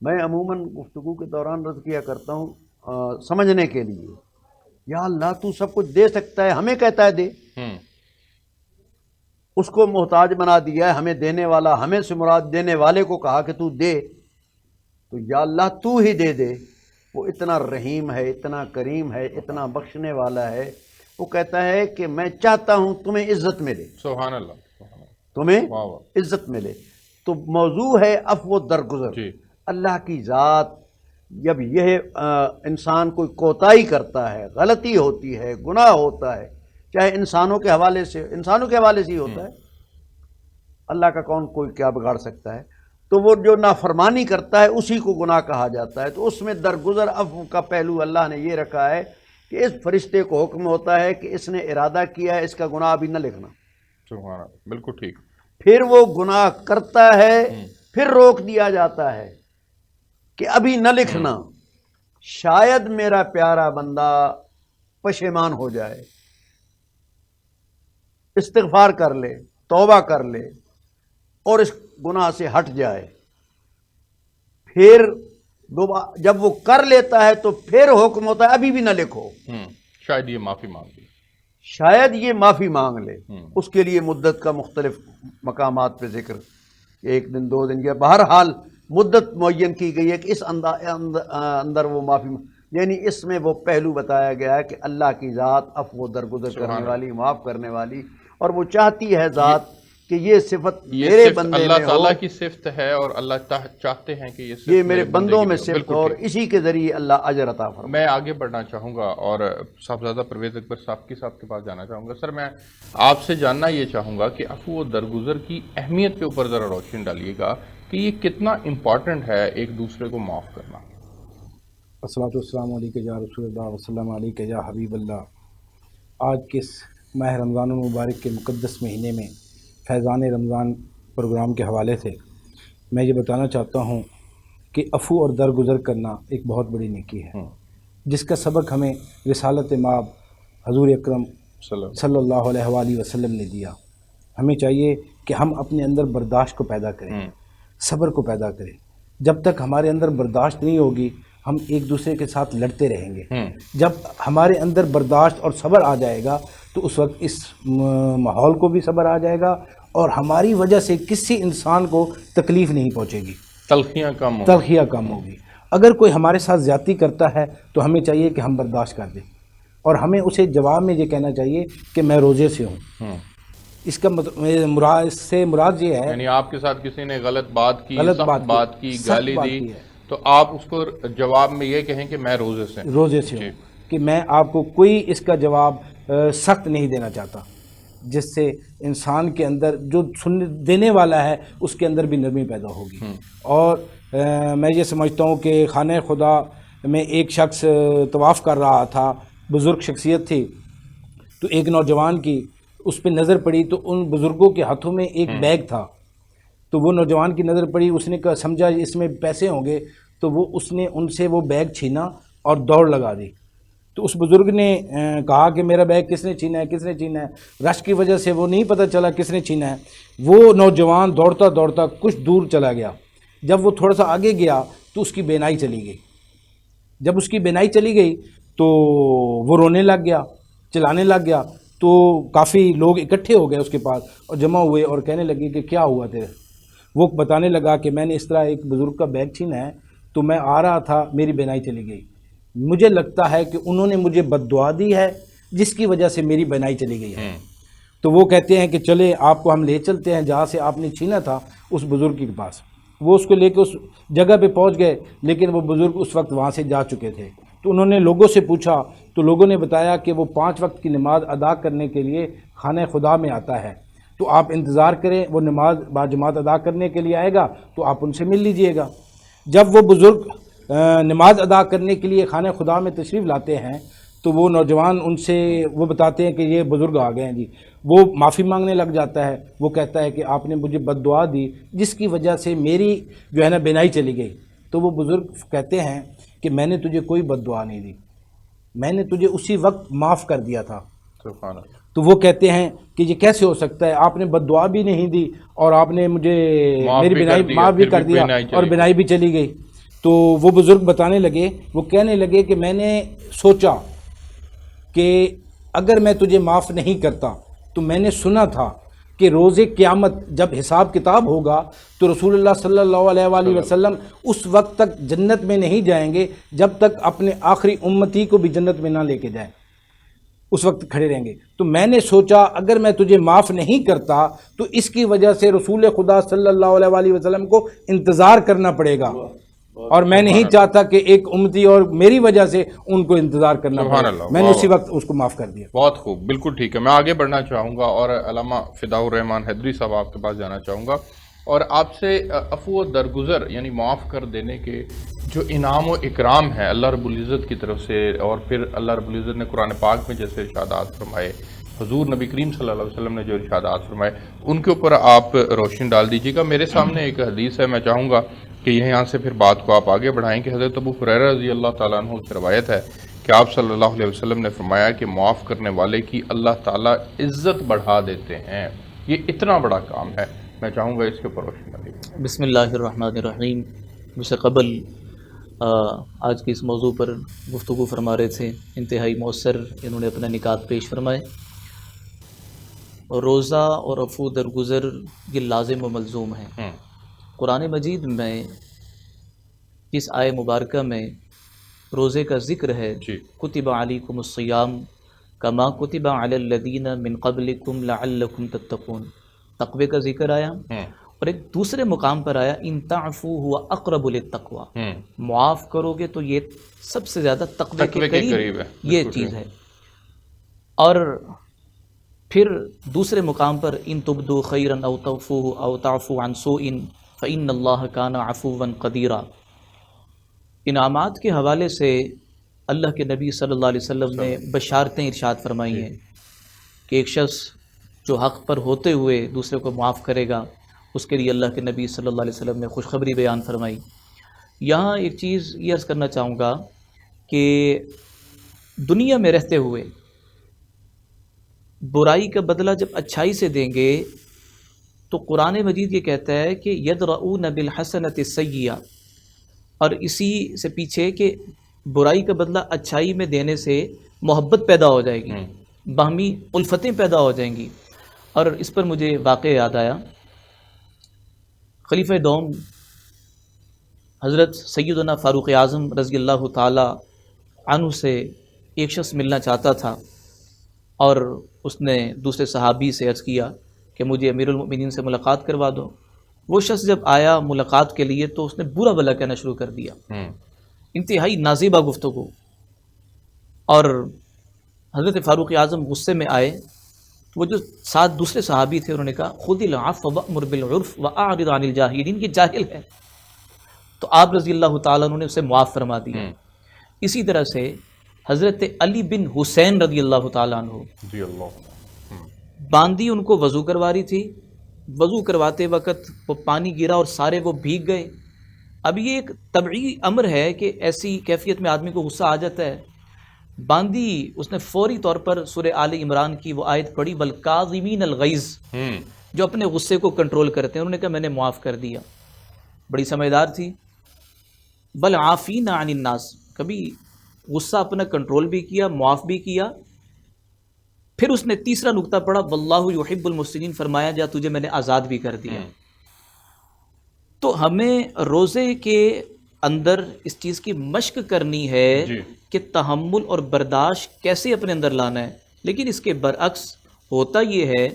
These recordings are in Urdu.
میں عموماً گفتگو کے دوران رد کیا کرتا ہوں سمجھنے کے لیے، یا اللہ تو سب کچھ دے سکتا ہے، ہمیں کہتا ہے دے، اس کو محتاج بنا دیا ہے، ہمیں دینے والا، ہمیں سے مراد دینے والے کو کہا کہ تو دے، تو یا اللہ تو ہی دے دے۔ وہ اتنا رحیم ہے، اتنا کریم ہے، اتنا بخشنے والا ہے، وہ کہتا ہے کہ میں چاہتا ہوں تمہیں عزت ملے، سبحان اللہ، سبحان اللہ، تمہیں واہ واہ، عزت ملے۔ تو موضوع ہے عفو و درگزر۔ جی، اللہ کی ذات جب یہ انسان کوئی کوتاہی کرتا ہے، غلطی ہوتی ہے، گناہ ہوتا ہے، چاہے انسانوں کے حوالے سے ہی ہوتا ہے، اللہ کا کون کوئی کیا بگاڑ سکتا ہے، تو وہ جو نافرمانی کرتا ہے اسی کو گناہ کہا جاتا ہے۔ تو اس میں درگزر عفو کا پہلو اللہ نے یہ رکھا ہے کہ اس فرشتے کو حکم ہوتا ہے کہ اس نے ارادہ کیا ہے، اس کا گناہ ابھی نہ لکھنا، سبحان اللہ، بالکل ٹھیک، پھر وہ گناہ کرتا ہے، پھر روک دیا جاتا ہے کہ ابھی نہ لکھنا، شاید میرا پیارا بندہ پشیمان ہو جائے، استغفار کر لے، توبہ کر لے اور اس گناہ سے ہٹ جائے، پھر جب وہ کر لیتا ہے تو پھر حکم ہوتا ہے ابھی بھی نہ لکھو، شاید یہ معافی مانگ لی، شاید یہ معافی مانگ لے۔ اس کے لیے مدت کا مختلف مقامات پہ ذکر، ایک دن، 2 دن، یا بہرحال مدت معین کی گئی ہے کہ اس اندر وہ معافی، یعنی اس میں وہ پہلو بتایا گیا ہے کہ اللہ کی ذات عفو و درگزر کرنے والی، معاف کرنے والی، اور وہ چاہتی ہے ذات کہ یہ صفت یہ میرے صفت بندے اللہ میں ہو، تعالیٰ کی صفت ہے، اور اللہ چاہتے ہیں کہ یہ صفت یہ میرے بندے بندوں کی میں بھی ہو۔ صفت بالکل ہو، اور ٹھیک۔ اسی کے ذریعے اللہ اجر عطا فرمائے۔ میں آگے بڑھنا چاہوں گا اور صاحبزادہ پرویز اکبر صاحب کے پاس جانا چاہوں گا۔ سر، میں آپ سے جاننا یہ چاہوں گا کہ عفو و درگزر کی اہمیت کے اوپر ذرا روشنی ڈالیے گا کہ یہ کتنا امپورٹنٹ ہے ایک دوسرے کو معاف کرنا۔ الصلاۃ والسلام علیکہ یا رسول اللہ وسلم علیکہ یا حبیب اللہ۔ آج کے اس ماہ رمضان المبارک کے مقدس مہینے میں فیضان رمضان پروگرام کے حوالے سے میں یہ بتانا چاہتا ہوں کہ عفو اور درگزر کرنا ایک بہت بڑی نیکی ہے، جس کا سبق ہمیں رسالت مآب حضور اکرم صلی اللہ علیہ وآلہ وسلم نے دیا۔ ہمیں چاہیے کہ ہم اپنے اندر برداشت کو پیدا کریں، صبر کو پیدا کریں۔ جب تک ہمارے اندر برداشت نہیں ہوگی ہم ایک دوسرے کے ساتھ لڑتے رہیں گے۔ جب ہمارے اندر برداشت اور صبر آ جائے گا تو اس وقت اس ماحول کو بھی صبر آ جائے گا، اور ہماری وجہ سے کسی انسان کو تکلیف نہیں پہنچے گی، تلخیاں کم ہوگی۔ اگر کوئی ہمارے ساتھ زیادتی کرتا ہے تو ہمیں چاہیے کہ ہم برداشت کر دیں، اور ہمیں اسے جواب میں یہ کہنا چاہیے کہ میں روزے سے ہوں۔ اس کا اس سے مراد یہ ہے، یعنی آپ کے ساتھ کسی نے غلط بات کی، سخت گالی دی، تو آپ اس کو جواب میں یہ کہیں کہ میں روزے سے ہوں، کہ میں آپ کو کوئی اس کا جواب سخت نہیں دینا چاہتا، جس سے انسان کے اندر جو دینے والا ہے اس کے اندر بھی نرمی پیدا ہوگی۔ اور میں یہ سمجھتا ہوں کہ خانہ خدا میں ایک شخص طواف کر رہا تھا، بزرگ شخصیت تھی، تو ایک نوجوان کی اس پہ نظر پڑی، تو ان بزرگوں کے ہاتھوں میں ایک بیگ تھا، تو وہ نوجوان کی نظر پڑی، اس نے سمجھا اس میں پیسے ہوں گے، تو وہ اس نے ان سے وہ بیگ چھینا اور دوڑ لگا دی۔ تو اس بزرگ نے کہا کہ میرا بیگ کس نے چھینا ہے؟ رش کی وجہ سے وہ نہیں پتہ چلا کس نے چھینا ہے۔ وہ نوجوان دوڑتا دوڑتا کچھ دور چلا گیا، جب وہ تھوڑا سا آگے گیا تو اس کی بینائی چلی گئی۔ جب اس کی بینائی چلی گئی تو وہ رونے لگ گیا، چلانے لگ گیا، تو کافی لوگ اکٹھے ہو گئے اس کے پاس اور جمع ہوئے اور کہنے لگے کہ کیا ہوا تیرے؟ وہ بتانے لگا کہ میں نے اس طرح ایک بزرگ کا بیگ چھینا ہے، تو میں آ رہا تھا، میری بینائی چلی گئی، مجھے لگتا ہے کہ انہوں نے مجھے بد دعا دی ہے جس کی وجہ سے میری بینائی چلی گئی ہے۔ تو وہ کہتے ہیں کہ چلے آپ کو ہم لے چلتے ہیں جہاں سے آپ نے چھینا تھا اس بزرگ کے پاس۔ وہ اس کو لے کے اس جگہ پہ پہنچ گئے، لیکن وہ بزرگ اس وقت وہاں سے جا چکے تھے۔ تو انہوں نے لوگوں سے پوچھا تو لوگوں نے بتایا کہ وہ 5 وقت کی نماز ادا کرنے کے لیے خانہ خدا میں آتا ہے، تو آپ انتظار کریں، وہ نماز باجماعت ادا کرنے کے لیے آئے گا تو آپ ان سے مل لیجئے گا۔ جب وہ بزرگ نماز ادا کرنے کے لیے خانہ خدا میں تشریف لاتے ہیں تو وہ نوجوان ان سے وہ بتاتے ہیں کہ یہ بزرگ آ گئے ہیں جی۔ وہ معافی مانگنے لگ جاتا ہے، وہ کہتا ہے کہ آپ نے مجھے بد دعا دی جس کی وجہ سے میری جو ہے نا بینائی چلی گئی۔ تو وہ بزرگ کہتے ہیں کہ میں نے تجھے کوئی بد دعا نہیں دی، میں نے تجھے اسی وقت معاف کر دیا تھا۔ تو وہ کہتے ہیں کہ یہ کیسے ہو سکتا ہے، آپ نے بد دعا بھی نہیں دی اور آپ نے مجھے میری بینائی معاف بھی کر دیا اور بینائی بھی چلی گئی۔ تو وہ بزرگ بتانے لگے، وہ کہنے لگے کہ میں نے سوچا کہ اگر میں تجھے معاف نہیں کرتا تو میں نے سنا تھا کہ روز قیامت جب حساب کتاب ہوگا تو رسول اللہ صلی اللہ علیہ وآلہ وسلم اس وقت تک جنت میں نہیں جائیں گے جب تک اپنے آخری امتی کو بھی جنت میں نہ لے کے جائیں، اس وقت کھڑے رہیں گے۔ تو میں نے سوچا اگر میں تجھے معاف نہیں کرتا تو اس کی وجہ سے رسول خدا صلی اللہ علیہ وآلہ وسلم کو انتظار کرنا پڑے گا، اور میں نہیں چاہتا کہ ایک امتی اور میری وجہ سے ان کو انتظار کرنا پڑے، میں نے اسی وقت اس کو معاف کر دیا۔ بہت خوب، بالکل ٹھیک ہے۔ میں آگے بڑھنا چاہوں گا اور علامہ فداء الرحمان حیدری صاحب آپ کے پاس جانا چاہوں گا اور آپ سے عفو و درگزر یعنی معاف کر دینے کے جو انعام و اکرام ہے اللہ رب العزت کی طرف سے، اور پھر اللہ رب العزت نے قرآن پاک میں جیسے ارشادات فرمائے، حضور نبی کریم صلی اللہ علیہ وسلم نے جو ارشادات فرمائے، ان کے اوپر آپ روشنی ڈال دیجیے گا۔ میرے سامنے ایک حدیث ہے، میں چاہوں گا کہ یہاں سے پھر بات کو آپ آگے بڑھائیں کہ حضرت ابو ہریرہ رضی اللہ تعالیٰ عنہ سے روایت ہے کہ آپ صلی اللہ علیہ وسلم نے فرمایا کہ معاف کرنے والے کی اللہ تعالیٰ عزت بڑھا دیتے ہیں۔ یہ اتنا بڑا کام ہے، میں چاہوں گا اس کے اوپر روشنی ڈالیے۔ بسم اللہ الرحمن الرحیم۔ مجھ سے قبل آج کے اس موضوع پر گفتگو فرما رہے تھے، انتہائی مؤثر انہوں نے اپنا نکات پیش فرمائے۔ روزہ اور عفو درگزر یہ لازم و ملزوم ہیں۔ قرآن مجید میں اس آیہ مبارکہ میں روزے کا ذکر ہے، کتب علیکم الصیام کما کتب علی الذین من قبلکم لعلکم تتقون، تقوی کا ذکر آیا، اور ایک دوسرے مقام پر آیا ان تعفو هو اقرب للتقوی، معاف کرو گے تو یہ سب سے زیادہ تقوی کے قریب ہے، یہ چیز ہے۔ اور پھر دوسرے مقام پر ان تبدو خیرا او تخفوه او تعفو عن سوء فإن اللہ کان عفوا قدیرا۔ انعامات کے حوالے سے اللہ کے نبی صلی اللہ علیہ وسلم نے بشارتیں ارشاد فرمائی ہیں کہ ایک شخص جو حق پر ہوتے ہوئے دوسرے کو معاف کرے گا، اس کے لیے اللہ کے نبی صلی اللہ علیہ وسلم نے خوشخبری بیان فرمائی۔ یہاں ایک چیز یہ عرض کرنا چاہوں گا کہ دنیا میں رہتے ہوئے برائی کا بدلہ جب اچھائی سے دیں گے تو قرآن مجید یہ کہتا ہے کہ یدرؤون بالحسنۃ السیئہ، اور اسی سے پیچھے کہ برائی کا بدلہ اچھائی میں دینے سے محبت پیدا ہو جائے گی، باہمی الفتیں پیدا ہو جائیں گی۔ اور اس پر مجھے واقعہ یاد آیا، خلیفہ دوم حضرت سیدنا فاروق اعظم رضی اللہ تعالی عنہ سے ایک شخص ملنا چاہتا تھا، اور اس نے دوسرے صحابی سے عرض کیا کہ مجھے امیر المؤمنین سے ملاقات کروا دو۔ وہ شخص جب آیا ملاقات کے لیے تو اس نے برا بھلا کہنا شروع کر دیا، انتہائی نازیبہ گفتگو، اور حضرت فاروق اعظم غصے میں آئے۔ وہ جو 7 دوسرے صحابی تھے انہوں نے کہا خذ العفو وأمر بالعرف وأعرض عن الجاہلین، یہ جاہل ہے، تو آپ رضی اللہ تعالیٰ عنہ نے اسے معاف فرما دیا۔ اسی طرح سے حضرت علی بن حسین رضی اللہ تعالیٰ عنہ، باندی ان کو وضو کروا رہی تھی، وضو کرواتے وقت وہ پانی گرا اور سارے وہ بھیگ گئے۔ اب یہ ایک طبعی امر ہے کہ ایسی کیفیت میں آدمی کو غصہ آ جاتا ہے۔ باندی اس نے فوری طور پر سورہ آل عمران کی وہ آیت پڑھی والکاظمین الغیظ، جو اپنے غصے کو کنٹرول کرتے ہیں، انہوں نے کہا میں نے معاف کر دیا، بڑی سمجھدار تھی۔ والعافین عن الناس، کبھی غصہ اپنا کنٹرول بھی کیا، معاف بھی کیا۔ پھر اس نے تیسرا نقطہ پڑھا واللہ یحب المحسنین، فرمایا جا تجھے میں نے آزاد بھی کر دیا۔ تو ہمیں روزے کے اندر اس چیز کی مشق کرنی ہے کہ تحمل اور برداشت کیسے اپنے اندر لانا ہے، لیکن اس کے برعکس ہوتا یہ ہے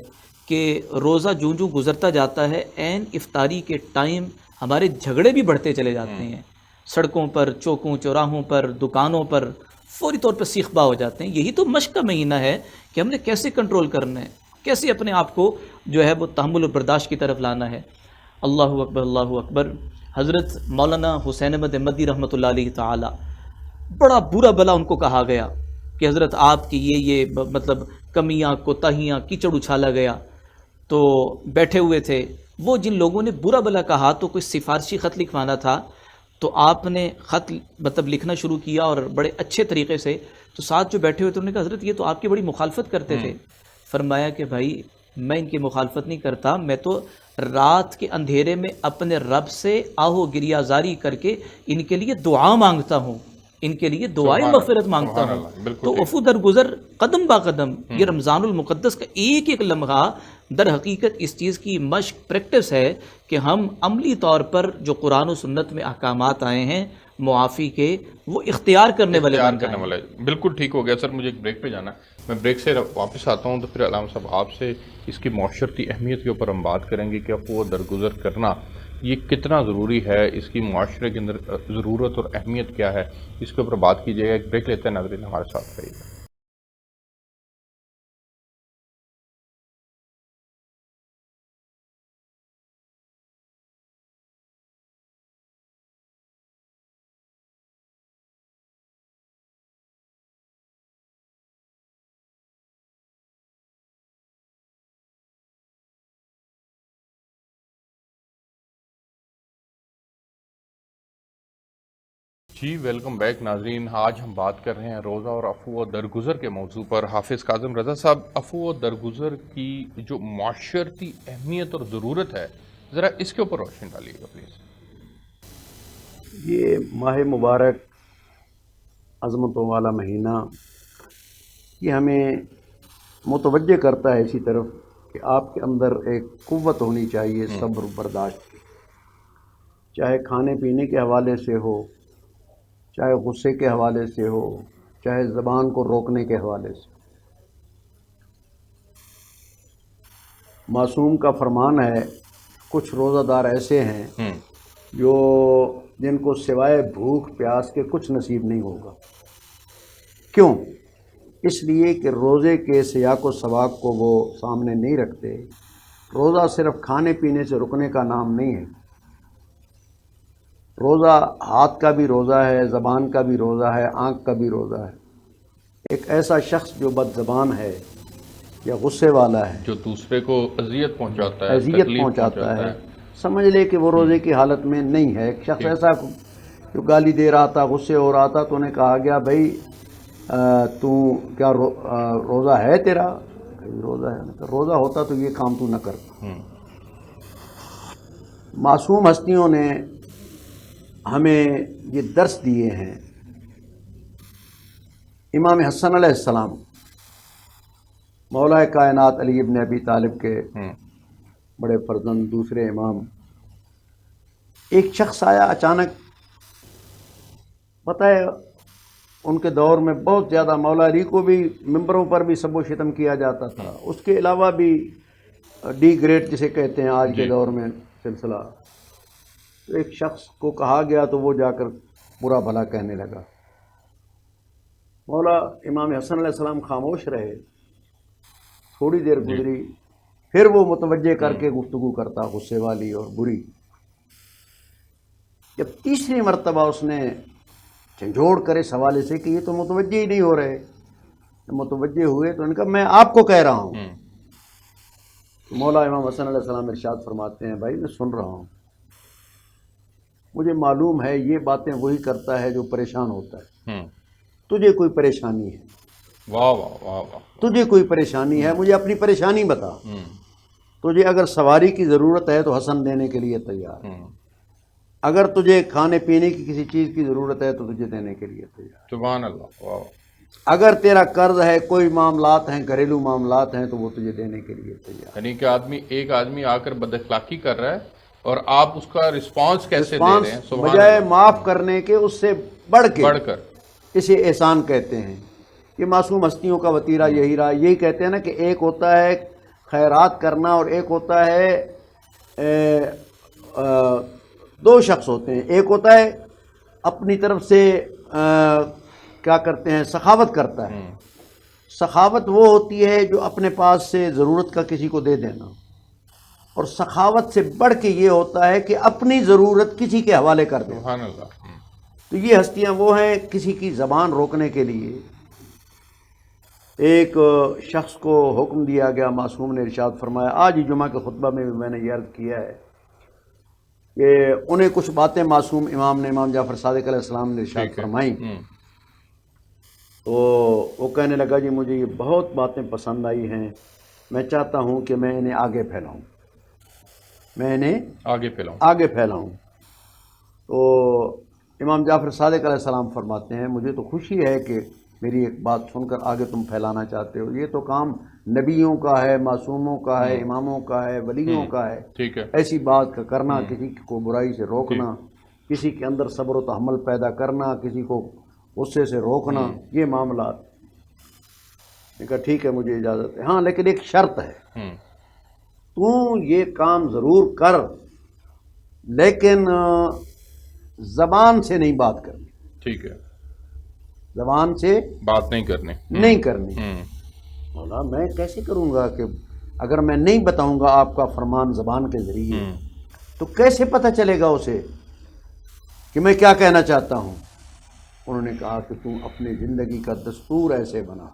کہ روزہ جوں جوں گزرتا جاتا ہے عین افطاری کے ٹائم ہمارے جھگڑے بھی بڑھتے چلے جاتے ہیں، سڑکوں پر، چوکوں چوراہوں پر، دکانوں پر فوری طور پر سیخ با ہو جاتے ہیں۔ یہی تو مشق کا مہینہ ہے کہ ہم نے کیسے کنٹرول کرنا ہے، کیسے اپنے آپ کو جو ہے وہ تحمل اور برداشت کی طرف لانا ہے۔ اللہ اکبر، اللہ اکبر۔ حضرت مولانا حسین احمد مدی رحمۃ اللہ علیہ تعالی، بڑا برا بلا ان کو کہا گیا کہ حضرت آپ کی یہ مطلب کمیاں، کوتاہیاں، کیچڑ اچھالا گیا۔ تو بیٹھے ہوئے تھے وہ، جن لوگوں نے برا بلا کہا تو کوئی سفارشی خط لکھوانا تھا، تو آپ نے خط مطلب لکھنا شروع کیا اور بڑے اچھے طریقے سے۔ تو ساتھ جو بیٹھے ہوئے تھے انہوں نے کہا حضرت یہ تو آپ کی بڑی مخالفت کرتے تھے۔ فرمایا کہ بھائی میں ان کی مخالفت نہیں کرتا، میں تو رات کے اندھیرے میں اپنے رب سے آہو گریہ زاری کر کے ان کے لیے دعا مانگتا ہوں، ان کے لیے دعائیں سبحان مغفرت اللہ، مانگتا سبحان ہوں. اللہ، بالکل تو ٹھیک. عفو درگزر قدم با قدم یہ رمضان المقدس کا ایک ایک لمحہ در حقیقت اس چیز کی مشق پریکٹس ہے کہ ہم عملی طور پر جو قرآن و سنت میں احکامات آئے ہیں معافی کے وہ اختیار کرنے والے اختیار بن کرنے جائیں. والا ہے. بالکل ٹھیک ہو گیا سر. مجھے ایک بریک پہ جانا ہے، میں بریک سے واپس آتا ہوں تو پھر علامہ صاحب آپ سے اس کی معاشرتی اہمیت کے اوپر ہم بات کریں گے کہ عفو و درگزر کرنا یہ کتنا ضروری ہے، اس کی معاشرے کے اندر ضرورت اور اہمیت کیا ہے، اس کے اوپر بات کیجیے گا. ایک بریک لیتے ہیں ناظرین، ہمارے ساتھ رہیے گا. جی ویلکم بیک ناظرین. آج ہم بات کر رہے ہیں روزہ اور عفو و درگزر کے موضوع پر. حافظ کاظم رضا صاحب، عفو و درگزر کی جو معاشرتی اہمیت اور ضرورت ہے ذرا اس کے اوپر روشنی ڈالیے گا پلیز. یہ ماہ مبارک عظمتوں والا مہینہ یہ ہمیں متوجہ کرتا ہے اسی طرف کہ آپ کے اندر ایک قوت ہونی چاہیے صبر برداشت کی، چاہے کھانے پینے کے حوالے سے ہو، چاہے غصے کے حوالے سے ہو، چاہے زبان کو روکنے کے حوالے سے. معصوم کا فرمان ہے کچھ روزہ دار ایسے ہیں جو جن کو سوائے بھوک پیاس کے کچھ نصیب نہیں ہوگا. کیوں؟ اس لیے کہ روزے کے سیاق و سباق کو وہ سامنے نہیں رکھتے. روزہ صرف کھانے پینے سے رکنے کا نام نہیں ہے. روزہ ہاتھ کا بھی روزہ ہے، زبان کا بھی روزہ ہے، آنکھ کا بھی روزہ ہے. ایک ایسا شخص جو بد زبان ہے یا غصے والا ہے، جو دوسرے کو اذیت پہنچاتا ہے، اذیت تکلیف پہنچاتا ہے، سمجھ لے کہ وہ روزے کی حالت میں نہیں ہے. ایک شخص ایسا جو گالی دے رہا تھا، غصے ہو رہا تھا، تو انہیں کہا گیا بھائی تو کیا روزہ ہے تیرا؟ روزہ ہے. روزہ ہوتا تو یہ کام تو نہ کرتا. معصوم ہستیوں نے ہمیں یہ درس دیے ہیں. امام حسن علیہ السلام مولا کائنات علی ابن ابی طالب کے بڑے فرزند، دوسرے امام. ایک شخص آیا اچانک، پتہ ہے ان کے دور میں بہت زیادہ مولا علی کو بھی ممبروں پر بھی سب و شتم کیا جاتا تھا، اس کے علاوہ بھی ڈی گریڈ جسے کہتے ہیں آج کے دور میں سلسلہ. تو ایک شخص کو کہا گیا تو وہ جا کر برا بھلا کہنے لگا. مولا امام حسن علیہ السلام خاموش رہے. تھوڑی دیر گزری، پھر وہ متوجہ کر کے گفتگو کرتا غصے والی اور بری. جب تیسری مرتبہ اس نے جھنجھوڑ کر اس حوالے سے کہ یہ تو متوجہ ہی نہیں ہو رہے، متوجہ ہوئے تو ان کا میں آپ کو کہہ رہا ہوں. مولا امام حسن علیہ السلام ارشاد فرماتے ہیں بھائی میں سن رہا ہوں، مجھے معلوم ہے یہ باتیں وہی کرتا ہے جو پریشان ہوتا ہے. تجھے کوئی پریشانی ہے؟ واہ واہ واہ واہ. تجھے کوئی پریشانی ہے؟ مجھے اپنی پریشانی بتا. تجھے اگر سواری کی ضرورت ہے تو حسن دینے کے لیے تیار. اگر تجھے کھانے پینے کی کسی چیز کی ضرورت ہے تو تجھے دینے کے لیے تیار. سبحان اللہ. واہ. اگر تیرا قرض ہے، کوئی معاملات ہیں، گھریلو معاملات ہیں، تو وہ تجھے دینے کے لیے تیار. یعنی کہ ایک آدمی آ کر بد اخلاقی کر رہا ہے اور آپ اس کا رسپانس کیسے دے رہے ہیں. سبحان بجائے اللہ. معاف کرنے کے اس سے بڑھ کر اسے احسان کہتے ہیں. یہ معصوم ہستیوں کا وتیرہ یہی رہا. یہی کہتے ہیں نا کہ ایک ہوتا ہے خیرات کرنا اور ایک ہوتا ہے دو شخص ہوتے ہیں. ایک ہوتا ہے اپنی طرف سے کیا کرتے ہیں، سخاوت کرتا ہے. سخاوت وہ ہوتی ہے جو اپنے پاس سے ضرورت کا کسی کو دے دینا. اور سخاوت سے بڑھ کے یہ ہوتا ہے کہ اپنی ضرورت کسی کے حوالے کر دینا. سبحان اللہ. تو یہ ہستیاں وہ ہیں کسی کی زبان روکنے کے لیے. ایک شخص کو حکم دیا گیا، معصوم نے ارشاد فرمایا، آج ہی جمعہ کے خطبہ میں بھی میں نے یہ عرض کیا ہے کہ انہیں کچھ باتیں معصوم امام جعفر صادق علیہ السلام نے ارشاد فرمائیں. تو وہ کہنے لگا جی مجھے یہ بہت باتیں پسند آئی ہیں، میں چاہتا ہوں کہ میں انہیں آگے پھیلاؤں. میں انہیں آگے پھیلاؤں. آگے پھیلاؤں. تو امام جعفر صادق علیہ السلام فرماتے ہیں مجھے تو خوشی ہے کہ میری ایک بات سن کر آگے تم پھیلانا چاہتے ہو. یہ تو کام نبیوں کا ہے، معصوموں کا ہے، اماموں کا ہے، ولیوں کا ہے. ٹھیک ہے. ایسی بات کا کرنا، کسی کو برائی سے روکنا، کسی کے اندر صبر و تحمل پیدا کرنا، کسی کو غصے سے روکنا، یہ معاملات. میں کہا ٹھیک ہے مجھے اجازت ہے. ہاں لیکن ایک شرط ہے، تو یہ کام ضرور کر لیکن زبان سے نہیں بات کرنی. ٹھیک ہے. زبان سے بات نہیں کرنی. نہیں کرنی. مولا میں کیسے کروں گا کہ اگر میں نہیں بتاؤں گا آپ کا فرمان زبان کے ذریعے تو کیسے پتہ چلے گا اسے کہ میں کیا کہنا چاہتا ہوں. انہوں نے کہا کہ تم اپنی زندگی کا دستور ایسے بنا،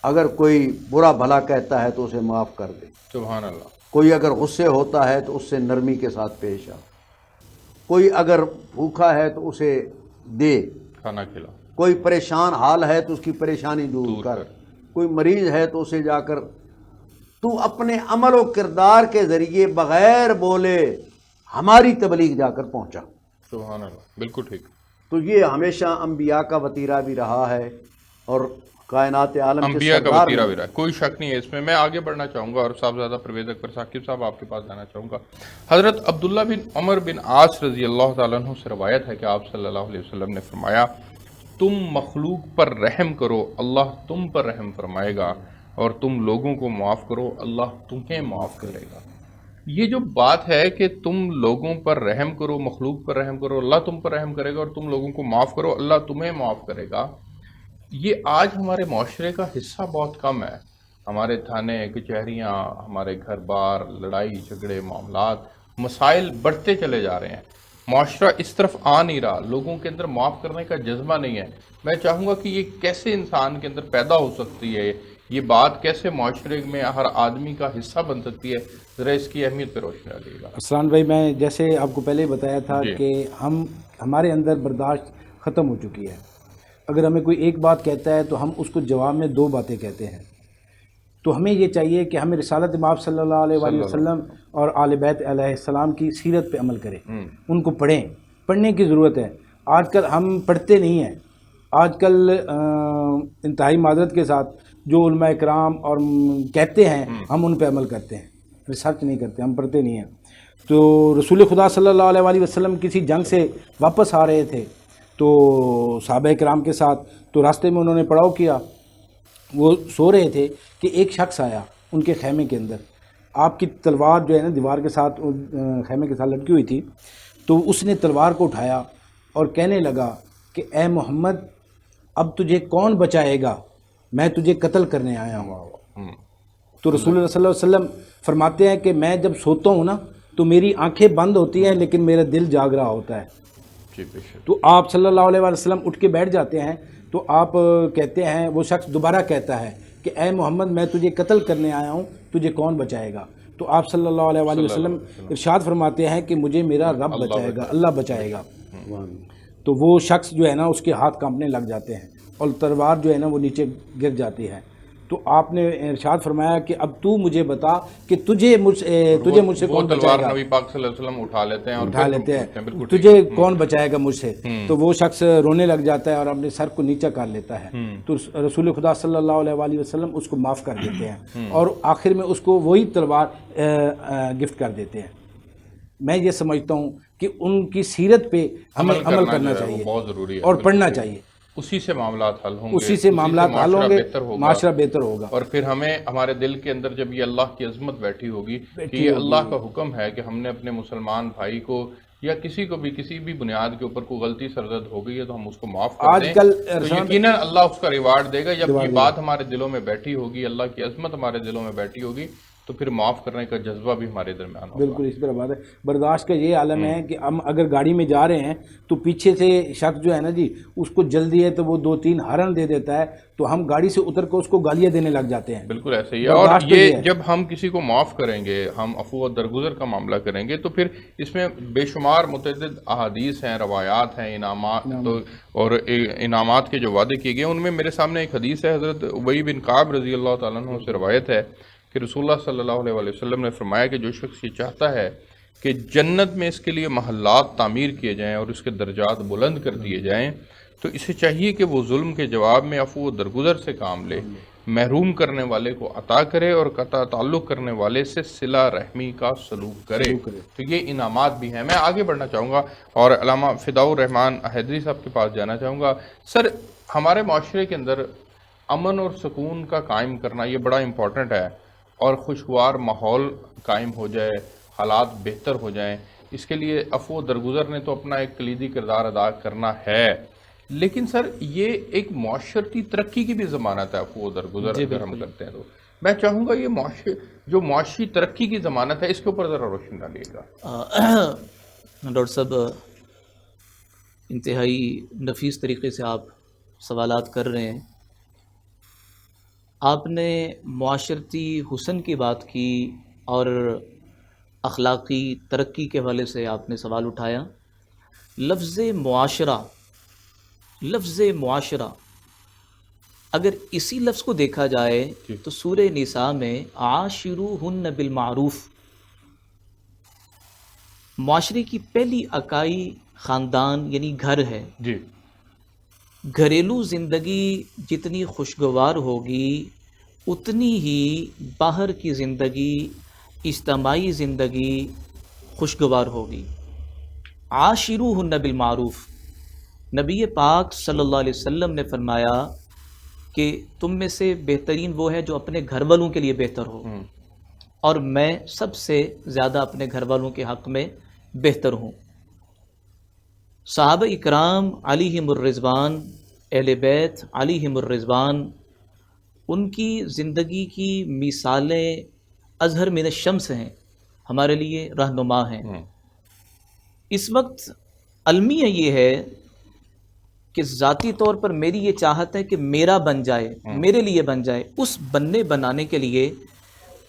اگر کوئی برا بھلا کہتا ہے تو اسے معاف کر دے. سبحان اللہ. کوئی اگر غصے ہوتا ہے تو اس سے نرمی کے ساتھ پیش آ. کوئی اگر بھوکا ہے تو اسے دے. کھانا کھلا. کوئی پریشان حال ہے تو اس کی پریشانی دور کر. کوئی مریض ہے تو اسے جا کر تو اپنے عمل و کردار کے ذریعے بغیر بولے ہماری تبلیغ جا کر پہنچا. سبحان اللہ. بالکل ٹھیک. تو یہ ہمیشہ انبیاء کا وتیرہ بھی رہا ہے اور کائنات عالم کے انبیاء کا سردار وتیرہ بھی رہا ہے، کوئی شک نہیں ہے اس میں. میں آگے بڑھنا چاہوں گا اور صاحبزادہ پرویز اکبر ثاقب صاحب آپ کے پاس جانا چاہوں گا. حضرت عبداللہ بن عمر بن عاص رضی اللہ تعالیٰ عنہ سے روایت ہے کہ آپ صلی اللہ علیہ وسلم نے فرمایا تم مخلوق پر رحم کرو اللہ تم پر رحم فرمائے گا، اور تم لوگوں کو معاف کرو اللہ تمہیں معاف کرے گا. یہ جو بات ہے کہ تم لوگوں پر رحم کرو، مخلوق پر رحم کرو، اللہ تم پر رحم کرے گا، اور تم لوگوں کو معاف کرو اللہ تمہیں معاف کرے گا، یہ آج ہمارے معاشرے کا حصہ بہت کم ہے. ہمارے تھانے کچہریاں، ہمارے گھر بار، لڑائی جھگڑے، معاملات، مسائل بڑھتے چلے جا رہے ہیں. معاشرہ اس طرف آ نہیں رہا، لوگوں کے اندر معاف کرنے کا جذبہ نہیں ہے. میں چاہوں گا کہ یہ کیسے انسان کے اندر پیدا ہو سکتی ہے، یہ بات کیسے معاشرے میں ہر آدمی کا حصہ بن سکتی ہے، ذرا اس کی اہمیت پہ روشنی ڈالیے گا. اسلام بھائی، میں جیسے آپ کو پہلے ہی بتایا تھا کہ ہمارے اندر برداشت ختم ہو چکی ہے. اگر ہمیں کوئی ایک بات کہتا ہے تو ہم اس کو جواب میں دو باتیں کہتے ہیں. تو ہمیں یہ چاہیے کہ ہمیں رسالت مآب صلی اللہ علیہ وآلہ وسلم اور آل بیت علیہ السلام کی سیرت پہ عمل کریں، ان کو پڑھیں. پڑھنے کی ضرورت ہے. آج کل ہم پڑھتے نہیں ہیں. آج کل انتہائی معذرت کے ساتھ جو علماء کرام اور کہتے ہیں ہم ان پہ عمل کرتے ہیں، ریسرچ نہیں کرتے، ہم پڑھتے نہیں ہیں. تو رسول خدا صلی اللہ علیہ وآلہ وسلم کسی جنگ سے واپس آ رہے تھے تو صحابہ کرام کے ساتھ، تو راستے میں انہوں نے پڑاؤ کیا. وہ سو رہے تھے کہ ایک شخص آیا ان کے خیمے کے اندر. آپ کی تلوار جو ہے نا دیوار کے ساتھ خیمے کے ساتھ لٹکی ہوئی تھی. تو اس نے تلوار کو اٹھایا اور کہنے لگا کہ اے محمد اب تجھے کون بچائے گا، میں تجھے قتل کرنے آیا ہوں. تو رسول اللہ صلی اللہ علیہ وسلم فرماتے ہیں کہ میں جب سوتا ہوں نا تو میری آنکھیں بند ہوتی ہیں لیکن میرا دل جاگ رہا ہوتا ہے. تو آپ صلی اللہ علیہ وسلم اٹھ کے بیٹھ جاتے ہیں. تو آپ کہتے ہیں، وہ شخص دوبارہ کہتا ہے کہ اے محمد میں تجھے قتل کرنے آیا ہوں، تجھے کون بچائے گا. تو آپ صلی اللہ علیہ وآلہ وسلم ارشاد فرماتے ہیں کہ مجھے میرا رب بچائے گا، اللہ بچائے گا. تو وہ شخص جو ہے نا اس کے ہاتھ کانپنے لگ جاتے ہیں اور تلوار جو ہے نا وہ نیچے گر جاتی ہے. تو آپ نے ارشاد فرمایا کہ اب تو مجھے بتا کہ تجھے مجھ سے کون بچائے گا. نبی پاک صلی اللہ علیہ وسلم اٹھا لیتے ہیں تجھے کون بچائے گا مجھ سے. تو وہ شخص رونے لگ جاتا ہے اور اپنے سر کو نیچا کر لیتا ہے. تو رسول خدا صلی اللہ علیہ وآلہ وسلم اس کو معاف کر دیتے ہیں اور آخر میں اس کو وہی تلوار گفٹ کر دیتے ہیں. میں یہ سمجھتا ہوں کہ ان کی سیرت پہ ہمیں عمل کرنا چاہیے، بہت ضروری ہے، اور پڑھنا چاہیے. اسی سے معاملات حل ہوں گے، اسی سے معاملات حل ہوں گے، معاشرہ بہتر ہوگا. اور پھر ہمیں ہمارے دل کے اندر جب یہ اللہ کی عظمت بیٹھی ہوگی کہ یہ اللہ کا حکم ہے کہ ہم نے اپنے مسلمان بھائی کو یا کسی کو بھی کسی بھی بنیاد کے اوپر کوئی غلطی سرزد ہو گئی ہے تو ہم اس کو معاف کر دیں، تو یقیناً اللہ اس کا ریوارڈ دے گا. جب یہ بات ہمارے دلوں میں بیٹھی ہوگی، اللہ کی عظمت ہمارے دلوں میں بیٹھی ہوگی، تو پھر معاف کرنے کا جذبہ بھی ہمارے درمیان ہوگا. بالکل اس طرح بات ہے. برداشت کا یہ عالم ہے کہ ہم اگر گاڑی میں جا رہے ہیں تو پیچھے سے شخص جو ہے نا جی اس کو جلدی ہے تو وہ 2-3 ہارن دے دیتا ہے تو ہم گاڑی سے اتر کے اس کو گالیاں دینے لگ جاتے ہیں. بالکل ایسے ہی ہے. اور یہ جب ہم کسی کو معاف کریں گے، ہم عفو و درگزر کا معاملہ کریں گے، تو پھر اس میں بے شمار متعدد احادیث ہیں، روایات ہیں، انعامات کے جو وعدے کیے گئے. ان میں میرے سامنے ایک حدیث ہے، حضرت ابی بن کعب رضی اللہ تعالیٰ عنہ سے روایت ہے کہ رسول اللہ صلی اللہ علیہ وسلم نے فرمایا کہ جو شخص یہ چاہتا ہے کہ جنت میں اس کے لیے محلات تعمیر کیے جائیں اور اس کے درجات بلند کر دیے جائیں، تو اسے چاہیے کہ وہ ظلم کے جواب میں عفو و درگزر سے کام لے، محروم کرنے والے کو عطا کرے اور قطع تعلق کرنے والے سے صلہ رحمی کا سلوک کرے۔ تو یہ انعامات بھی ہیں۔ میں آگے بڑھنا چاہوں گا اور علامہ فداء الرحمان حیدری صاحب کے پاس جانا چاہوں گا۔ سر، ہمارے معاشرے کے اندر امن اور سکون کا قائم کرنا یہ بڑا امپورٹنٹ ہے، اور خوشگوار ماحول قائم ہو جائے، حالات بہتر ہو جائیں، اس کے لیے عفو و درگزر نے تو اپنا ایک کلیدی کردار ادا کرنا ہے، لیکن سر یہ ایک معاشرتی ترقی کی بھی ضمانت ہے عفو و درگزر اگر ہم کرتے ہیں تو۔ میں چاہوں گا یہ جو معاشی ترقی کی ضمانت ہے اس کے اوپر ذرا روشنی ڈالیے گا۔ ڈاکٹر صاحب، انتہائی نفیس طریقے سے آپ سوالات کر رہے ہیں۔ آپ نے معاشرتی حسن کی بات کی اور اخلاقی ترقی کے حوالے سے آپ نے سوال اٹھایا۔ لفظ معاشرہ اگر اسی لفظ کو دیکھا جائے تو سورہ نساء میں عاشروہن بالمعروف، معاشرے کی پہلی اکائی خاندان یعنی گھر ہے۔ جی، گھریلو زندگی جتنی خوشگوار ہوگی اتنی ہی باہر کی زندگی، اجتماعی زندگی خوشگوار ہوگی۔ عاشروہن بالمعروف، نبی پاک صلی اللہ علیہ وسلم نے فرمایا کہ تم میں سے بہترین وہ ہے جو اپنے گھر والوں کے لیے بہتر ہو، اور میں سب سے زیادہ اپنے گھر والوں کے حق میں بہتر ہوں۔ صحابہ اکرام علیہم الرضوان، اہل بیت علیہم الرضوان، ان کی زندگی کی مثالیں اظہر من الشمس ہیں، ہمارے لیے رہنما ہیں۔ اس وقت المیہ یہ ہے کہ ذاتی طور پر میری یہ چاہت ہے کہ میرا بن جائے، میرے لیے بن جائے۔ اس بنانے کے لیے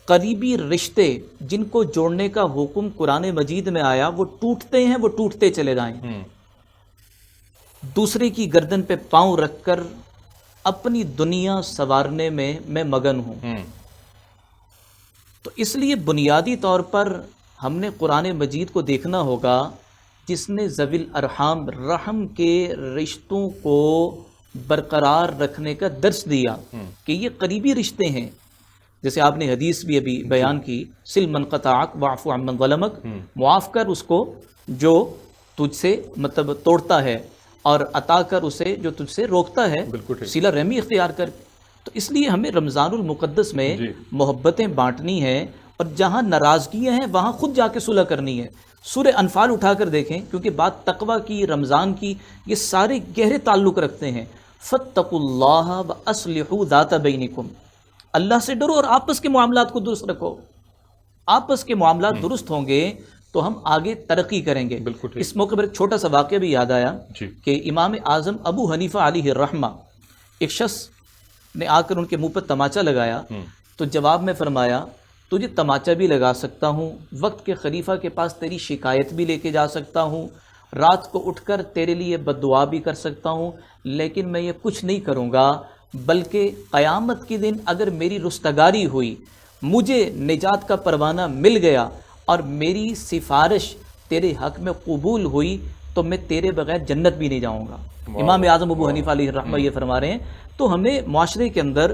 قریبی رشتے جن کو جوڑنے کا حکم قرآن مجید میں آیا وہ ٹوٹتے ہیں، وہ ٹوٹتے چلے جائیں۔ دوسرے کی گردن پہ پاؤں رکھ کر اپنی دنیا سنوارنے میں میں مگن ہوں۔ تو اس لیے بنیادی طور پر ہم نے قرآن مجید کو دیکھنا ہوگا جس نے ذوی الارحام، رحم کے رشتوں کو برقرار رکھنے کا درس دیا کہ یہ قریبی رشتے ہیں۔ جیسے آپ نے حدیث بھی ابھی بیان کی، سل من قطعک واعف عمن ظلمک، معاف کر اس کو جو تجھ سے مطلب توڑتا ہے، اور عطا کر اسے جو تجھ سے روکتا ہے، صلہ رحمی اختیار کر۔ تو اس لیے ہمیں رمضان المقدس میں محبتیں بانٹنی ہیں، اور جہاں ناراضگیاں ہیں وہاں خود جا کے صلح کرنی ہے۔ سورہ انفال اٹھا کر دیکھیں، کیونکہ بات تقوی کی، رمضان کی، یہ سارے گہرے تعلق رکھتے ہیں۔ فاتقوا اللہ واصلحوا ذات بینکم، اللہ سے ڈرو اور آپس کے معاملات کو درست رکھو۔ آپس کے معاملات درست ہوں گے تو ہم آگے ترقی کریں گے۔ اس موقع پر ایک چھوٹا سا واقعہ بھی یاد آیا کہ امام اعظم ابو حنیفہ علیہ الرحمہ، ایک شخص نے آ کر ان کے منہ پر تماچا لگایا، تو جواب میں فرمایا تجھے تماچا بھی لگا سکتا ہوں، وقت کے خلیفہ کے پاس تیری شکایت بھی لے کے جا سکتا ہوں، رات کو اٹھ کر تیرے لیے بد دعا بھی کر سکتا ہوں، لیکن میں یہ کچھ نہیں کروں گا، بلکہ قیامت کے دن اگر میری رستگاری ہوئی، مجھے نجات کا پروانہ مل گیا اور میری سفارش تیرے حق میں قبول ہوئی تو میں تیرے بغیر جنت بھی نہیں جاؤں گا۔ امام اعظم ابو حنیفہ علیہ الرحمہ یہ فرما رہے ہیں۔ تو ہمیں معاشرے کے اندر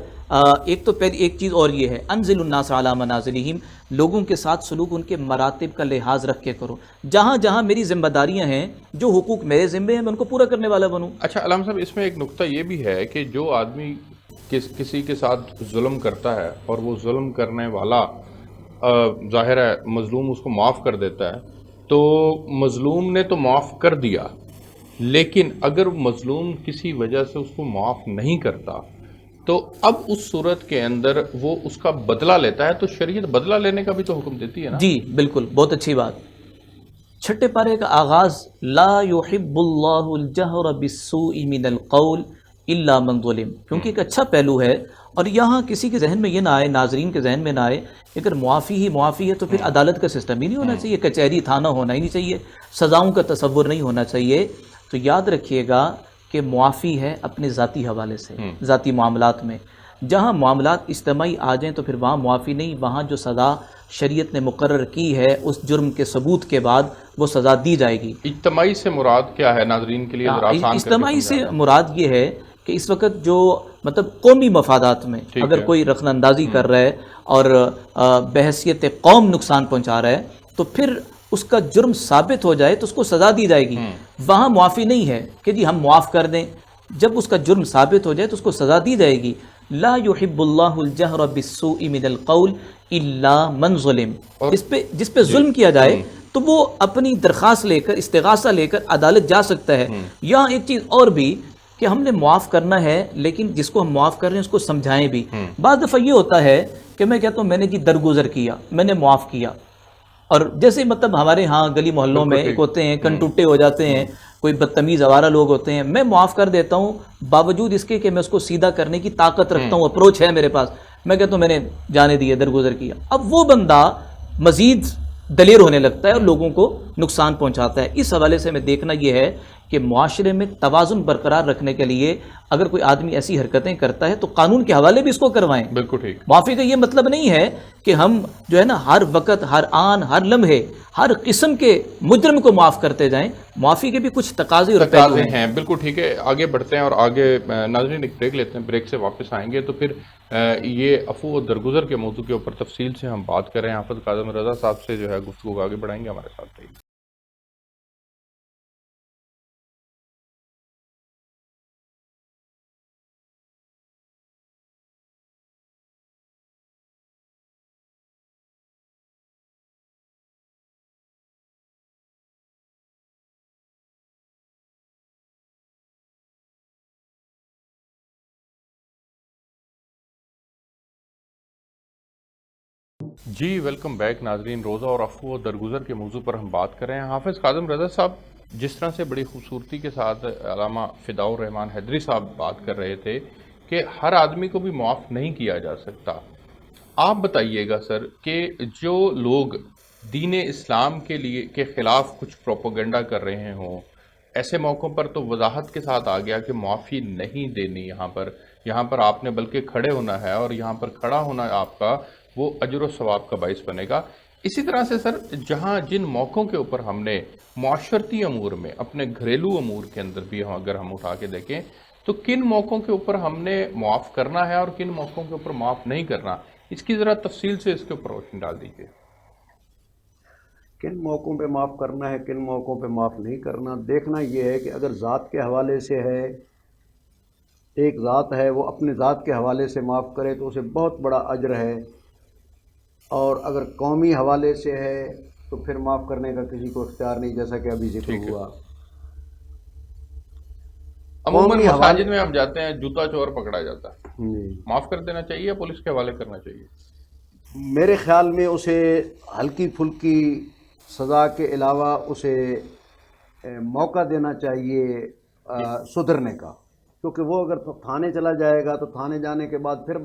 ایک تو پہلی ایک چیز اور یہ ہے، انزل الناس علی منازلہم، لوگوں کے ساتھ سلوک ان کے مراتب کا لحاظ رکھ کے کرو۔ جہاں جہاں میری ذمہ داریاں ہیں، جو حقوق میرے ذمے ہیں، میں ان کو پورا کرنے والا بنوں۔ اچھا علامہ صاحب، اس میں ایک نقطہ یہ بھی ہے کہ جو آدمی کسی کے ساتھ ظلم کرتا ہے اور وہ ظلم کرنے والا ظاہر ہے مظلوم اس کو معاف کر دیتا ہے، تو مظلوم نے تو معاف کر دیا، لیکن اگر مظلوم کسی وجہ سے اس کو معاف نہیں کرتا تو اب اس صورت کے اندر وہ اس کا بدلہ لیتا ہے، تو شریعت بدلہ لینے کا بھی تو حکم دیتی ہے نا؟ جی بالکل، بہت اچھی بات۔ چھٹے پارے کا آغاز، لا يحب اللہ الجہر بالسوء من القول الا من ظلم، کیونکہ ایک اچھا پہلو ہے، اور یہاں کسی کے ذہن میں یہ نہ آئے، ناظرین کے ذہن میں نہ آئے، اگر معافی ہی معافی ہے تو پھر عدالت کا سسٹم ہی نہیں ہونا چاہیے، کچہری تھانہ ہونا ہی نہیں چاہیے، سزاؤں کا تصور نہیں ہونا چاہیے۔ تو یاد رکھیے گا کہ معافی ہے اپنے ذاتی حوالے سے، ذاتی معاملات میں، جہاں معاملات اجتماعی آ جائیں تو پھر وہاں معافی نہیں، وہاں جو سزا شریعت نے مقرر کی ہے اس جرم کے ثبوت کے بعد وہ سزا دی جائے گی۔ اجتماعی سے مراد کیا ہے ناظرین کے لیے ذرا آسان کر کے اجتماعی سمجھا سے دیں۔ مراد یہ ہے کہ اس وقت جو مطلب قومی مفادات میں ٹھیک اگر ہے۔ کوئی رخن اندازی کر رہا ہے اور بحیثیت قوم نقصان پہنچا رہا ہے تو پھر اس کا جرم ثابت ہو جائے تو اس کو سزا دی جائے گی۔ وہاں معافی نہیں ہے کہ جی ہم معاف کر دیں، جب اس کا جرم ثابت ہو جائے تو اس کو سزا دی جائے گی۔ لا يحب اللہ الجہر بالسوء من القول الا من ظلم، جس پہ ظلم کیا جائے تو وہ اپنی درخواست لے کر استغاثہ لے کر عدالت جا سکتا ہے۔ یہاں ایک چیز اور بھی کہ ہم نے معاف کرنا ہے لیکن جس کو ہم معاف کر رہے ہیں اس کو سمجھائیں بھی۔ بعض دفعہ یہ ہوتا ہے کہ میں کہتا ہوں میں نے جی درگزر کیا، میں نے معاف کیا، اور جیسے مطلب ہمارے ہاں گلی محلوں میں ایک ہوتے ہیں کنٹوٹے ہو جاتے ہیں، کوئی بدتمیز آوارہ لوگ ہوتے ہیں، میں معاف کر دیتا ہوں باوجود اس کے کہ میں اس کو سیدھا کرنے کی طاقت رکھتا ہوں، اپروچ ہے میرے پاس، میں کہتا ہوں میں نے جانے دیے، درگزر کیا۔ اب وہ بندہ مزید دلیر ہونے لگتا ہے اور لوگوں کو نقصان پہنچاتا ہے۔ اس حوالے سے میں دیکھنا یہ ہے کہ معاشرے میں توازن برقرار رکھنے کے لیے اگر کوئی آدمی ایسی حرکتیں کرتا ہے تو قانون کے حوالے بھی اس کو کروائیں۔ بالکل ٹھیک۔ معافی کا یہ مطلب نہیں ہے کہ ہم جو ہے نا ہر وقت، ہر آن، ہر لمحے، ہر قسم کے مجرم کو معاف کرتے جائیں۔ معافی کے بھی کچھ تقاضے اور پہلو تقاضے ہیں۔ ہیں، بالکل ٹھیک ہے۔ آگے بڑھتے ہیں اور آگے ناظرین ایک بریک لیتے ہیں، بریک سے واپس آئیں گے تو پھر یہ عفو و درگزر کے موضوع کے اوپر تفصیل سے ہم بات کریں۔ حافظ کاظم رضا صاحب سے جو ہے گفتگو کو آگے بڑھائیں گے، ہمارے ساتھ رہیے۔ جی ویلکم بیک ناظرین، روزہ اور عفو و درگزر کے موضوع پر ہم بات کر رہے ہیں۔ حافظ کاظم رضا صاحب جس طرح سے بڑی خوبصورتی کے ساتھ علامہ فداء الرحمن حیدری صاحب بات کر رہے تھے کہ ہر آدمی کو بھی معاف نہیں کیا جا سکتا، آپ بتائیے گا سر کہ جو لوگ دین اسلام کے خلاف کچھ پروپیگنڈا کر رہے ہوں، ایسے موقعوں پر تو وضاحت کے ساتھ آ گیا کہ معافی نہیں دینی، یہاں پر آپ نے بلکہ کھڑے ہونا ہے، اور یہاں پر کھڑا ہونا آپ کا وہ اجر و ثواب کا باعث بنے گا۔ اسی طرح سے سر جن موقعوں کے اوپر ہم نے معاشرتی امور میں، اپنے گھریلو امور کے اندر بھی اگر ہم اٹھا کے دیکھیں تو کن موقعوں کے اوپر ہم نے معاف کرنا ہے اور کن موقعوں کے اوپر معاف نہیں کرنا، اس کی ذرا تفصیل سے اس کے اوپر روشنی ڈال دیجیے۔ کن موقعوں پہ معاف کرنا ہے، کن موقعوں پہ معاف نہیں کرنا، دیکھنا یہ ہے کہ اگر ذات کے حوالے سے ہے، ایک ذات ہے وہ اپنے ذات کے حوالے سے معاف کرے تو اسے بہت بڑا اجر ہے، اور اگر قومی حوالے سے ہے تو پھر معاف کرنے کا کسی کو اختیار نہیں، جیسا کہ ابھی ذکر ہوا۔ عموماً قومی حوالے مساجد میں آپ جاتے ہیں جوتا چور پکڑا جاتا ہے، جی، معاف کر دینا چاہیے یا پولیس کے حوالے کرنا چاہیے؟ میرے خیال میں اسے ہلکی پھلکی سزا کے علاوہ اسے موقع دینا چاہیے سدھرنے کا، کیونکہ وہ اگر تھانے چلا جائے گا تو تھانے جانے کے بعد پھر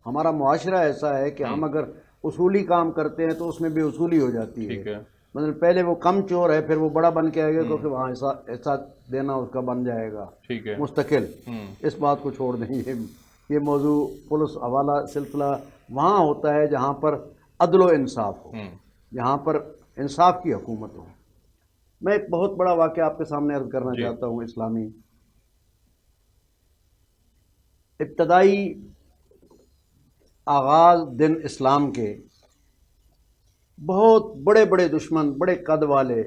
ہمارا معاشرہ ایسا ہے کہ ہم اگر اصولی کام کرتے ہیں تو اس میں بے اصولی ہو جاتی ٹھیک ہے۔ ہے۔ مطلب پہلے وہ کم چور ہے، پھر وہ بڑا بن کے آئے گا کیونکہ وہاں ایسا دینا اس کا بن جائے گا ٹھیک ہے۔ مستقل۔ اس بات کو چھوڑ دیں، یہ موضوع پولیس حوالہ سلسلہ وہاں ہوتا ہے جہاں پر عدل و انصاف ہو، جہاں پر انصاف کی حکومت ہو۔ میں ایک بہت بڑا واقعہ آپ کے سامنے عرض کرنا چاہتا ہوں اسلامی۔ ابتدائی آغاز دن اسلام کے بہت بڑے بڑے دشمن، بڑے قد والے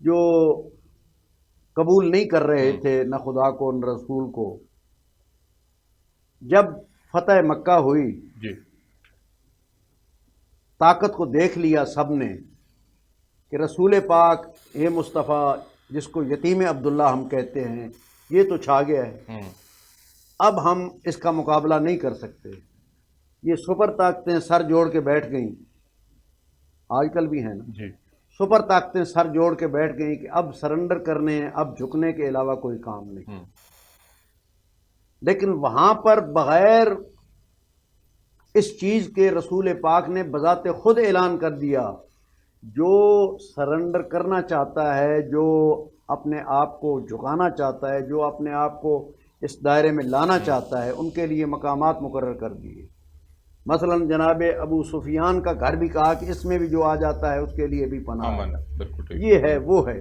جو قبول نہیں کر رہے تھے نہ خدا کو نہ رسول کو، جب فتح مکہ ہوئی جی طاقت کو دیکھ لیا سب نے کہ رسول پاک یہ مصطفیٰ جس کو یتیم عبداللہ ہم کہتے ہیں یہ تو چھا گیا ہے، اب ہم اس کا مقابلہ نہیں کر سکتے۔ یہ سپر طاقتیں سر جوڑ کے بیٹھ گئیں، آج کل بھی ہیں نا، جی سپر طاقتیں سر جوڑ کے بیٹھ گئیں کہ اب سرنڈر کرنے، اب جھکنے کے علاوہ کوئی کام نہیں۔ لیکن وہاں پر بغیر اس چیز کے رسول پاک نے بذات خود اعلان کر دیا، جو سرنڈر کرنا چاہتا ہے، جو اپنے آپ کو جھکانا چاہتا ہے، جو اپنے آپ کو اس دائرے میں لانا چاہتا ہے ان کے لیے مقامات مقرر کر دیے. مثلا جناب ابو سفیان کا گھر بھی کہا کہ اس میں بھی جو آ جاتا ہے اس کے لیے بھی پناہ ہے. امن ہے، بالکل ٹھیک. یہ ہے وہ ہے.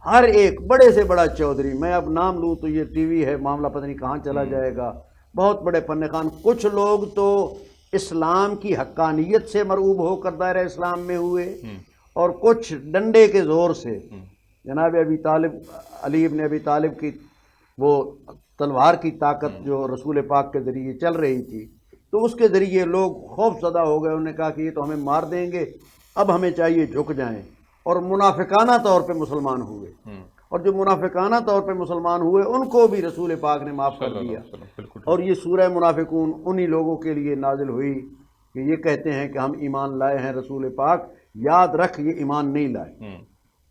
ہر ایک بڑے سے بڑا چودھری، میں اب نام لوں تو یہ ٹی وی ہے، معاملہ پتہ نہیں کہاں چلا جائے گا. بہت بڑے فن خان، کچھ لوگ تو اسلام کی حقانیت سے مرعوب ہو کر دائرہ اسلام میں ہوئے اور کچھ ڈنڈے کے زور سے. جناب ابی طالب، علی ابن ابی طالب کی وہ تلوار کی طاقت جو رسول پاک کے ذریعے چل رہی تھی، تو اس کے ذریعے لوگ خوف زدہ ہو گئے. انہوں نے کہا کہ یہ تو ہمیں مار دیں گے، اب ہمیں چاہیے جھک جائیں. اور منافقانہ طور پہ مسلمان ہوئے، اور جو منافقانہ طور پہ مسلمان ہوئے ان کو بھی رسول پاک نے معاف کر دیا. اور یہ سورہ منافقون انہی لوگوں کے لیے نازل ہوئی کہ یہ کہتے ہیں کہ ہم ایمان لائے ہیں، رسول پاک یاد رکھ یہ ایمان نہیں لائے.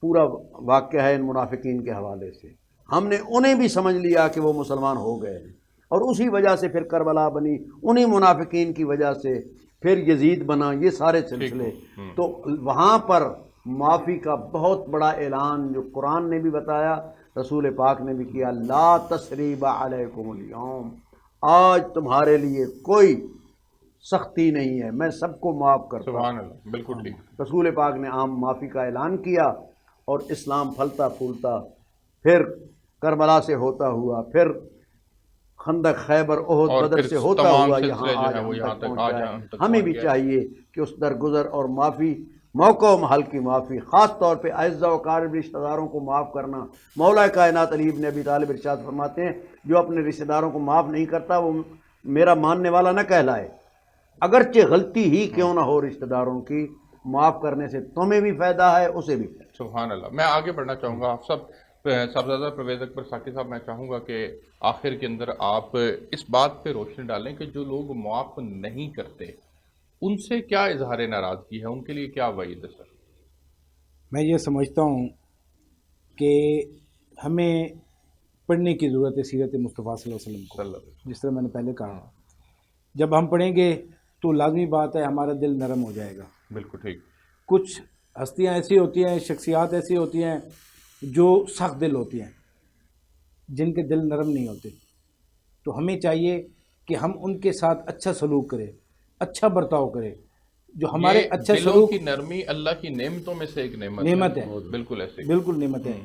پورا واقعہ ہے ان منافقین کے حوالے سے. ہم نے انہیں بھی سمجھ لیا کہ وہ مسلمان ہو گئے ہیں، اور اسی وجہ سے پھر کربلا بنی، انہی منافقین کی وجہ سے پھر یزید بنا، یہ سارے سلسلے. تو وہاں پر معافی کا بہت بڑا اعلان جو قرآن نے بھی بتایا، رسول پاک نے بھی کیا. لا تثریب علیکم اليوم، آج تمہارے لیے کوئی سختی نہیں ہے، میں سب کو معاف کرتا ہوں. سبحان اللہ، بالکل ٹھیک. رسول پاک نے عام معافی کا اعلان کیا، اور اسلام پھلتا پھولتا پھر کربلا سے ہوتا ہوا، پھر خندق، خیبر، احد، اور بدر پھر سے ہوتا تمام ہوا سلسلے یہاں جو آج ہیں وہ ہم یہاں تک تک پہنچا آج ہے. ہم تک ہمیں پہنچ بھی گیا. چاہیے کہ اس درگزر اور معافی، موقع و محل کی معافی، خاص طور پہ اعزاء و اقارب رشتہ داروں کو معاف کرنا. مولا کائنات علی ابن ابی طالب ارشاد فرماتے ہیں جو اپنے رشتہ داروں کو معاف نہیں کرتا وہ میرا ماننے والا نہ کہلائے. اگرچہ غلطی ہی کیوں نہ ہو رشتہ داروں کی، معاف کرنے سے تمہیں بھی فائدہ ہے، اسے بھی فائدہ. سبحان اللہ. میں آگے بڑھنا چاہوں گا. آپ صاحبزادہ پرویز اکبر ساقی صاحب، میں چاہوں گا کہ آخر کے اندر آپ اس بات پہ روشنی ڈالیں کہ جو لوگ معاف نہیں کرتے ان سے کیا اظہار ناراضگی ہے، ان کے لیے کیا وعید ہے سر؟ میں یہ سمجھتا ہوں کہ ہمیں پڑھنے کی ضرورت ہے سیرت مصطفیٰ صلی اللہ علیہ وسلم کو. جس طرح میں نے پہلے کہا، جب ہم پڑھیں گے تو لازمی بات ہے ہمارا دل نرم ہو جائے گا. بالکل ٹھیک. کچھ ہستیاں ایسی ہوتی ہیں، شخصیات ایسی ہوتی ہیں جو سخت دل ہوتی ہیں، جن کے دل نرم نہیں ہوتے. تو ہمیں چاہیے کہ ہم ان کے ساتھ اچھا سلوک کریں، اچھا برتاؤ کریں. جو ہمارے یہ اچھا دلوں سلوک کی نرمی اللہ کی نعمتوں میں سے ایک نعمت ہے، بالکل ایسے. بالکل نعمت ہے.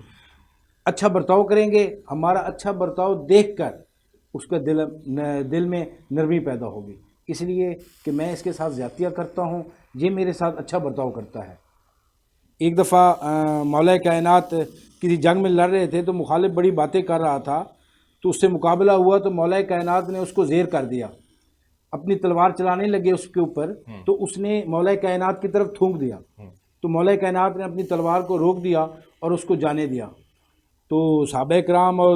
اچھا برتاؤ کریں گے، ہمارا اچھا برتاؤ دیکھ کر اس کا دل میں نرمی پیدا ہوگی. اس لیے کہ میں اس کے ساتھ زیادتیاں کرتا ہوں، یہ میرے ساتھ اچھا برتاؤ کرتا ہے. ایک دفعہ مولا کائنات کسی جنگ میں لڑ رہے تھے تو مخالف بڑی باتیں کر رہا تھا، تو اس سے مقابلہ ہوا تو مولا کائنات نے اس کو زیر کر دیا. اپنی تلوار چلانے لگے اس کے اوپر، تو اس نے مولا کائنات کی طرف تھونک دیا. تو مولا کائنات نے اپنی تلوار کو روک دیا اور اس کو جانے دیا. تو صحابہ کرام اور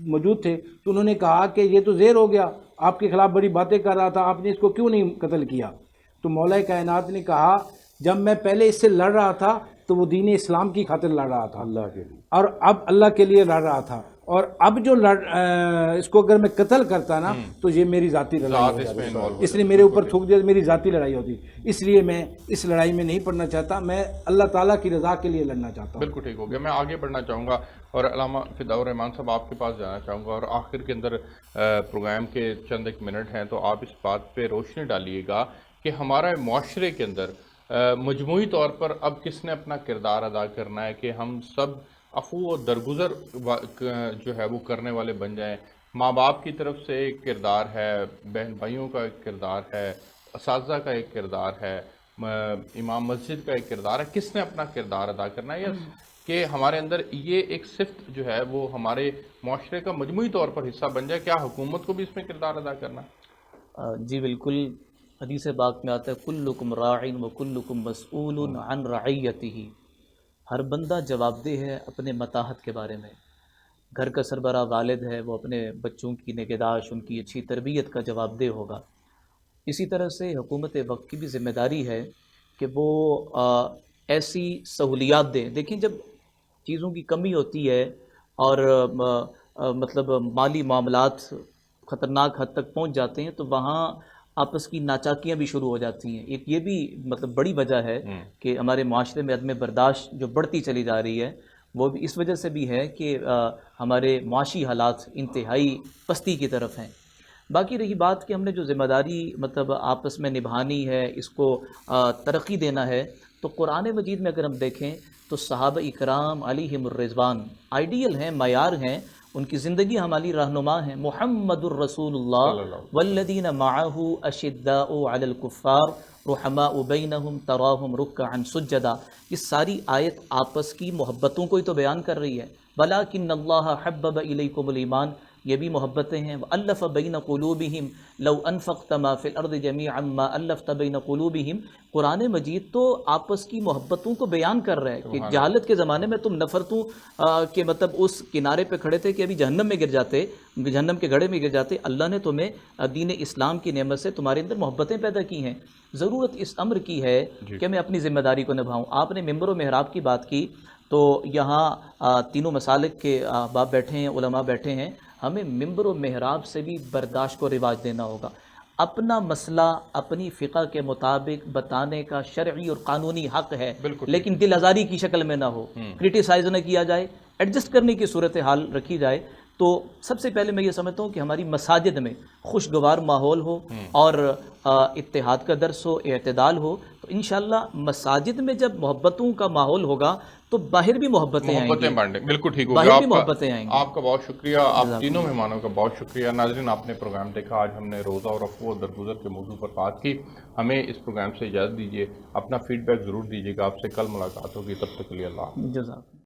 موجود تھے تو انہوں نے کہا کہ یہ تو زیر ہو گیا، آپ کے خلاف بڑی باتیں کر رہا تھا، آپ نے اس کو کیوں نہیں قتل کیا؟ تو مولا کائنات نے کہا جب میں پہلے اس سے لڑ رہا تھا تو وہ دین اسلام کی خاطر لڑ رہا تھا اللہ کے لیے، اور اب اللہ کے لیے لڑ رہا تھا، اور اب جو اس کو اگر میں قتل کرتا نا تو یہ میری ذاتی لڑائی ہو جاتی، اس نے میرے اوپر تھوک دیا، میری ذاتی لڑائی ہوتی. اس لیے میں اس لڑائی میں نہیں پڑنا چاہتا، میں اللہ تعالیٰ کی رضا کے لیے لڑنا چاہتا ہوں. بالکل ٹھیک ہو گیا. میں آگے بڑھنا چاہوں گا اور علامہ فداء الرحمان صاحب آپ کے پاس جانا چاہوں گا، اور آخر کے اندر پروگرام کے چند ایک منٹ ہیں تو آپ اس بات پہ روشنی ڈالیے گا کہ ہمارا معاشرے کے اندر مجموعی طور پر اب کس نے اپنا کردار ادا کرنا ہے کہ ہم سب عفو و درگزر جو ہے وہ کرنے والے بن جائیں. ماں باپ کی طرف سے ایک کردار ہے، بہن بھائیوں کا ایک کردار ہے، اساتذہ کا ایک کردار ہے، امام مسجد کا ایک کردار ہے. کس نے اپنا کردار ادا کرنا ہے، یا کہ ہمارے اندر یہ ایک صفت جو ہے وہ ہمارے معاشرے کا مجموعی طور پر حصہ بن جائے؟ کیا حکومت کو بھی اس میں کردار ادا کرنا ہے؟ جی بالکل. حدیث پاک میں آتا ہے کلکم راعٍ وکلکم مسئول عن رعیتہ. ہر بندہ جواب دہ ہے اپنے متاحت کے بارے میں. گھر کا سربراہ والد ہے، وہ اپنے بچوں کی نگہداشت، ان کی اچھی تربیت کا جواب دہ ہوگا. اسی طرح سے حکومت وقت کی بھی ذمہ داری ہے کہ وہ ایسی سہولیات دے. دیکھیں جب چیزوں کی کمی ہوتی ہے اور مطلب مالی معاملات خطرناک حد تک پہنچ جاتے ہیں تو وہاں آپس کی ناچاکیاں بھی شروع ہو جاتی ہیں. ایک یہ بھی مطلب بڑی وجہ ہے کہ ہمارے معاشرے میں عدم برداشت جو بڑھتی چلی جا رہی ہے وہ بھی اس وجہ سے بھی ہے کہ ہمارے معاشی حالات انتہائی پستی کی طرف ہیں۔ باقی رہی بات کہ ہم نے جو ذمہ داری مطلب آپس میں نبھانی ہے، اس کو ترقی دینا ہے، تو قرآن مجید میں اگر ہم دیکھیں تو صحابہ اکرام علیہم الرضوان آئیڈیل ہیں، معیار ہیں، ان کی زندگی ہماری رہنما ہیں۔ محمد الرسول اللہ والذین معہ اشداء علی الکفار رحماء بینہم تراہم رکعا سجدا، یہ ساری آیت آپس کی محبتوں کو ہی تو بیان کر رہی ہے۔ وَلَٰكِنَّ اللَّهَ حَبَّبَ إِلَيْكُمُ الْإِيمَانَ، یہ بھی محبتیں ہیں۔ وَأَلَّفَ بَيْنَ قُلُوبِهِمْ لَوْ أَنفَقْتَ مَا فِي الْأَرْضِ جَمِيعًا مَا أَلَّفْتَ بَيْنَ قُلُوبِهِمْ، قرآن مجید تو آپس کی محبتوں کو بیان کر رہا ہے کہ جہالت کے زمانے میں تم نفرتوں کے مطلب اس کنارے پہ کھڑے تھے کہ ابھی جہنم میں گر جاتے، جہنم کے گڑھے میں گر جاتے، اللہ نے تمہیں دین اسلام کی نعمت سے تمہارے اندر محبتیں پیدا کی ہیں۔ ضرورت اس امر کی ہے کہ میں اپنی ذمہ داری کو نبھاؤں۔ آپ نے ممبر و محراب کی بات کی، تو یہاں تینوں مسالک کے احباب بیٹھے ہیں، علماء بیٹھے ہیں، ہمیں ممبر و محراب سے بھی برداشت کو رواج دینا ہوگا۔ اپنا مسئلہ اپنی فقہ کے مطابق بتانے کا شرعی اور قانونی حق ہے، لیکن دل آزاری کی شکل میں نہ ہو، کرٹیسائز نہ کیا جائے، ایڈجسٹ کرنے کی صورتحال رکھی جائے۔ تو سب سے پہلے میں یہ سمجھتا ہوں کہ ہماری مساجد میں خوشگوار ماحول ہو اور اتحاد کا درس ہو، اعتدال ہو، تو انشاءاللہ مساجد میں جب محبتوں کا ماحول ہوگا تو باہر بھی محبتیں آئیں گی، بانٹیں، بالکل ٹھیک ہو باہر گیا۔ بھی محبتیں آئیں گی۔ آپ کا بہت شکریہ، آپ تینوں مہمانوں کا بہت شکریہ۔ ناظرین، آپ نے پروگرام دیکھا، آج ہم نے روزہ اور عفو و درگزر کے موضوع پر بات کی۔ ہمیں اس پروگرام سے اجازت دیجیے، اپنا فیڈ بیک ضرور دیجیے گا۔ آپ سے کل ملاقات ہوگی، تب تک کے لیے اللہ حافظ۔ جزاک